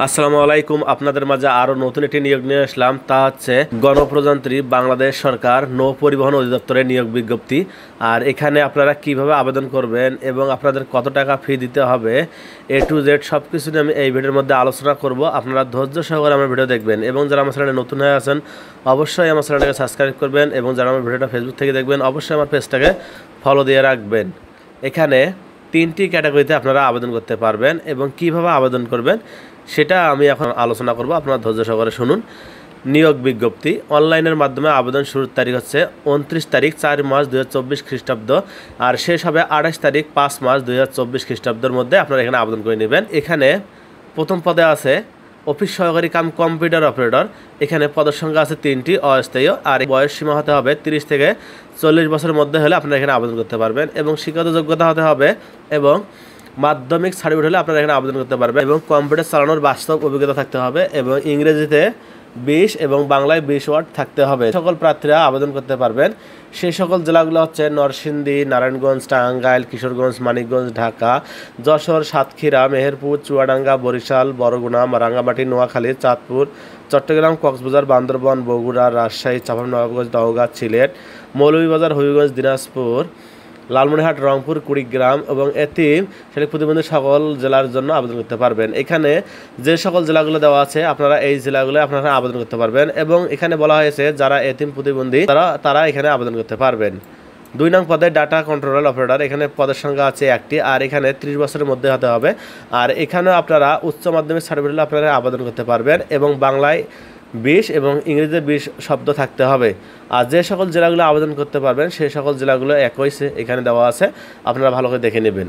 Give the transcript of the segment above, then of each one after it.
আসসালামু আলাইকুম। আপনাদের মাঝে আরও নতুন একটি নিয়োগ নিয়ে আসলাম। তা হচ্ছে গণপ্রজাতন্ত্রী বাংলাদেশ সরকার নৌ পরিবহন অধিদপ্তরের নিয়োগ বিজ্ঞপ্তি। আর এখানে আপনারা কিভাবে আবেদন করবেন এবং আপনাদের কত টাকা ফি দিতে হবে, A to Z সব কিছু নিয়ে আমি এই ভিডিওর মধ্যে আলোচনা করব। আপনারা ধৈর্য সহকারে আমার ভিডিও দেখবেন এবং যারা আমার চ্যানেলে নতুন হয়ে আছেন অবশ্যই আমার চ্যানেলটাকে সাবস্ক্রাইব করবেন এবং যারা আমার ভিডিওটা ফেসবুক থেকে দেখবেন অবশ্যই আমার পেজটাকে ফলো দিয়ে রাখবেন। এখানে 3টি ক্যাটাগরিতে আপনারা আবেদন করতে পারবেন এবং কিভাবে আবেদন করবেন সেটা আমি এখন আলোচনা করব। আপনারা ধৈর্য সহকারে শুনুন। নিয়োগ বিজ্ঞপ্তি অনলাইনের মাধ্যমে আবেদন শুরুর তারিখ হচ্ছে 29 তারিখ 4 মার্চ 2024 খ্রিস্টাব্দ আর শেষ হবে 28 তারিখ 5 মার্চ 2024 খ্রিস্টাব্দের মধ্যে আপনারা এখানে আবেদন করে নেবেন। এখানে প্রথম পদে আছে অফিস সহকারী কাম কম্পিউটার অপারেটর। এখানে পদের সংখ্যা আছে 3টি অস্থায়ী আর বয়স সীমা হতে হবে 30 থেকে 40 বছরের মধ্যে হলে আপনারা এখানে আবেদন করতে পারবেন এবং শিক্ষাগত যোগ্যতা হতে হবে এবং মাধ্যমিক সার্টিফিকেট হলে আপনারা এখানে আবেদন করতে পারবেন এবং কম্পিউটার চালানোর বাস্তব অভিজ্ঞতা থাকতে হবে এবং ইংরেজিতে 20 এবং বাংলায় 20 ওয়ার্ড থাকতে হবে। সকল প্রার্থীরা আবেদন করতে পারবেন। সেই সকল জেলাগুলো হচ্ছে নরসিংদী, নারায়ণগঞ্জ, টাঙ্গাইল, কিশোরগঞ্জ, মানিকগঞ্জ, ঢাকা, যশোর, সাতক্ষীরা, মেহেরপুর, চুয়াডাঙ্গা, বরিশাল, বরগুনা, রাঙ্গামাটি, নোয়াখালী, চাঁদপুর, চট্টগ্রাম, কক্সবাজার, বান্দরবান, বগুড়া, রাজশাহী, চাঁপাইনবাবগঞ্জ, নওগাঁ, সিলেট, মৌলভীবাজার, হবিগঞ্জ, দিনাজপুর, লালমনিরহাট, রংপুর, কুড়িগ্রাম এবং এতিম শারীরিক প্রতিবন্ধী সকল জেলার জন্য আবেদন করতে পারবেন। এখানে যে সকল জেলাগুলো দেওয়া আছে আপনারা এই জেলাগুলো আপনারা আবেদন করতে পারবেন এবং এখানে বলা হয়েছে যারা এতিম প্রতিবন্ধী তারা এখানে আবেদন করতে পারবেন। 2 নং পদে ডাটা কন্ট্রোলার অপারেটর। এখানে পদের সংখ্যা আছে 1টি আর এখানে 30 বছরের মধ্যে হতে হবে আর এখানে আপনারা উচ্চ মাধ্যমিক সার্টিফিকেট হলে আপনারা আবেদন করতে পারবেন এবং বাংলায় 20 এবং ইংরেজিতে 20 শব্দ থাকতে হবে। আর যে সকল জেলাগুলো আবেদন করতে পারবেন সেই সকল জেলাগুলো একই এখানে দেওয়া আছে, আপনারা ভালো করে দেখে নেবেন।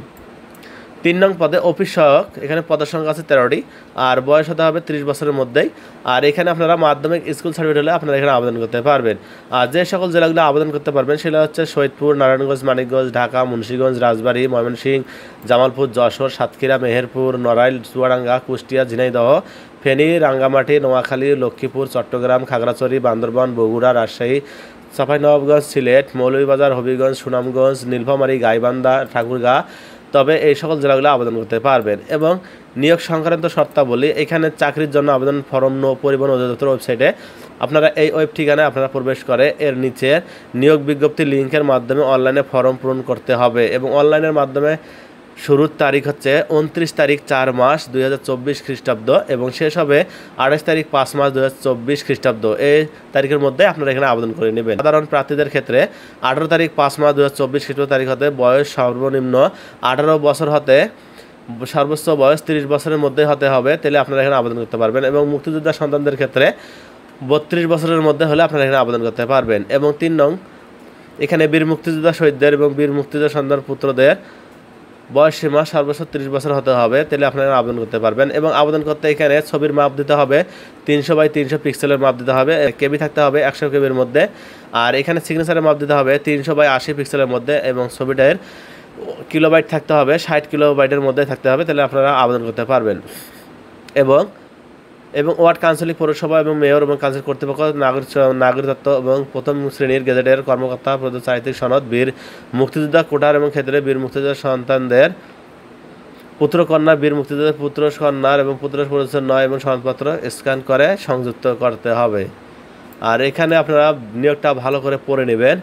3 নং পদে অফিস সহায়ক। এখানে পদের সংখ্যা আছে 13টি আর বয়স হতে হবে 30 বছরের মধ্যেই আর এখানে আপনারা মাধ্যমিক স্কুল সার্টিফিকেট হলে আপনারা এখানে আবেদন করতে পারবেন। আর যে সকল জেলাগুলো আবেদন করতে পারবেন সেটা হচ্ছে শহীদপুর, নারায়ণগঞ্জ, মানিকগঞ্জ, ঢাকা, মুন্সিগঞ্জ, রাজবাড়ী, ময়মনসিংহ, জামালপুর, যশোর, সাতক্ষীরা, মেহেরপুর, নড়াইল, চুয়াডাঙ্গা, কুষ্টিয়া, ঝিনাইদহ, ফেনী, রাঙ্গামাটি, নোয়াখালী, লক্ষ্মীপুর, চট্টগ্রাম, খাগড়াছড়ি, বান্দরবান, বগুড়া, রাজশাহী, চাঁপাইনবাবগঞ্জ, সিলেট, মৌলভীবাজার, হবিগঞ্জ, সুনামগঞ্জ, নীলফামারী, গাইবান্ধা, ঠাকুরগাঁ। তবে এই সকল জেলাগুলো আবেদন করতে পারবেন এবং নিয়োগ সংক্রান্ত শর্তাবলী এখানে চাকরির জন্য আবেদন ফরম নৌ পরিবহন অধিদপ্তর ওয়েবসাইটে আপনারা এই ওয়েব ঠিকানায় আপনারা প্রবেশ করে এর নিচে নিয়োগ বিজ্ঞপ্তি লিঙ্কের মাধ্যমে অনলাইনে ফর্ম পূরণ করতে হবে এবং অনলাইনের মাধ্যমে শুরুর তারিখ হচ্ছে 29 তারিখ 4 মাস 2024 খ্রিস্টাব্দ এবং শেষ হবে 28 তারিখ 5 মাস 2024 খ্রিস্টাব্দ। এই তারিখের মধ্যে আপনারা এখানে আবেদন করে নেবেন। সাধারণ প্রার্থীদের ক্ষেত্রে 18 তারিখ 5 মাস 2024 খ্রিস্টাব্দ তারিখ হতে বয়স সর্বনিম্ন 18 বছর হতে সর্বোচ্চ বয়স 30 বছরের মধ্যে হতে হবে, তাহলে আপনারা এখানে আবেদন করতে পারবেন এবং মুক্তিযোদ্ধা সন্তানদের ক্ষেত্রে 32 বছরের মধ্যে হলে আপনারা এখানে আবেদন করতে পারবেন এবং 3 নং এখানে বীর মুক্তিযোদ্ধা শহীদদের এবং বীর মুক্তিযোদ্ধা সন্তান পুত্রদের বয়স সীমা সর্বোচ্চ 30 বছর হতে হবে, তাহলে আপনারা আবেদন করতে পারবেন এবং আবেদন করতে এখানে ছবির মাপ দিতে হবে 300 বাই 300 পিক্সেলের মাপ দিতে হবে, কেবি থাকতে হবে 100 কেবির মধ্যে আর এখানে সিগনেচারের মাপ দিতে হবে 300 বাই 80 পিক্সেলের মধ্যে এবং ছবিটার কিলোবাইট থাকতে হবে 60 কিলোবাইটের মধ্যে থাকতে হবে, তাহলে আপনারা আবেদন করতে পারবেন। এবং ওয়ার্ড কাউন্সিল, পৌরসভা এবং মেয়র এবং কাউন্সিল কর্তৃপক্ষ, নাগরিকত্ব এবং প্রথম শ্রেণীর গেজেটের কর্মকর্তা প্রদত্ত চারিত্রিক সনদ, বীর মুক্তিযোদ্ধা কোটার এবং ক্ষেত্রে বীর মুক্তিযোদ্ধা সন্তানদের পুত্র কন্যা, বীর মুক্তিযোদ্ধার পুত্র কন্যার এবং পুত্র পরিচয় নয় এবং সনদপত্র স্ক্যান করে সংযুক্ত করতে হবে। আর এখানে আপনারা নিয়োগটা ভালো করে পড়ে নেবেন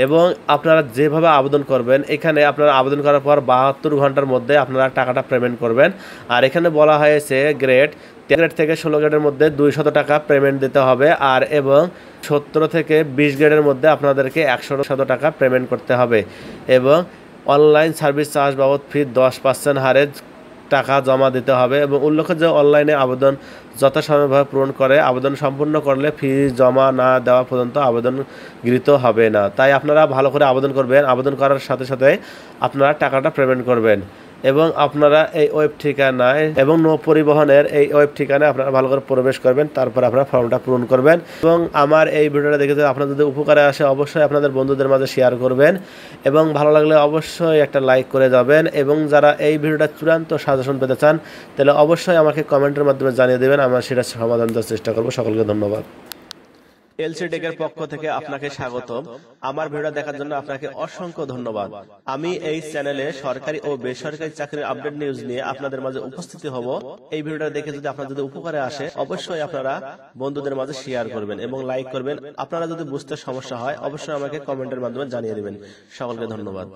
এবং আপনারা যেভাবে আবেদন করবেন এখানে আপনারা আবেদন করার পর 72 ঘন্টার মধ্যে আপনারা টাকাটা পেমেন্ট করবেন। আর এখানে বলা হয়েছে গ্রেড থেকে 16 গ্রেডের মধ্যে 200 টাকা পেমেন্ট দিতে হবে আর এবং 17 থেকে 20 গ্রেডের মধ্যে আপনাদেরকে 100 টাকা পেমেন্ট করতে হবে এবং অনলাইন সার্ভিস চার্জ বাবদ ফি 10% হারে টাকা জমা দিতে হবে এবং উল্লেখ্য যে অনলাইনে আবেদন যথাসময়ভাবে পূরণ করে আবেদন সম্পূর্ণ করলে ফি জমা না দেওয়া পর্যন্ত আবেদন গৃহীত হবে না। তাই আপনারা ভালো করে আবেদন করবেন, আবেদন করার সাথে সাথে আপনারা টাকাটা পেমেন্ট করবেন এবং আপনারা এই ওয়েব ঠিকানায় এবং নৌ পরিবহনের এই ওয়েব ঠিকানায় আপনারা ভালো করে প্রবেশ করবেন, তারপর আপনারা ফর্মটা পূরণ করবেন এবং আমার এই ভিডিওটা দেখে যদি আপনাদের যদি উপকারে আসে অবশ্যই আপনাদের বন্ধুদের মাঝে শেয়ার করবেন এবং ভালো লাগলে অবশ্যই একটা লাইক করে যাবেন এবং যারা এই ভিডিওটা চূড়ান্ত সাজেশন পেতে চান তাহলে অবশ্যই আমাকে কমেন্টের মাধ্যমে জানিয়ে দেবেন, আমরা সেটা সমাধান দেওয়ার চেষ্টা করব। সকলকে ধন্যবাদ। এলসি টেকের পক্ষ থেকে আপনাকে স্বাগতম। আমার ভিডিও দেখার জন্য আপনাকে অসংখ্য ধন্যবাদ। আমি এই চ্যানেলে সরকারি ও বেসরকারি চাকরির আপডেট নিউজ নিয়ে আপনাদের মাঝে উপস্থিত হব। এই ভিডিওটা দেখে যদি আপনার যদি উপকারে আসে, অবশ্যই আপনারা বন্ধুদের মাঝে শেয়ার করবেন এবং লাইক করবেন। আপনারা যদি বুঝতে সমস্যা হয়, অবশ্যই আমাকে কমেন্টের মাধ্যমে জানিয়ে দিবেন। সকলকে ধন্যবাদ।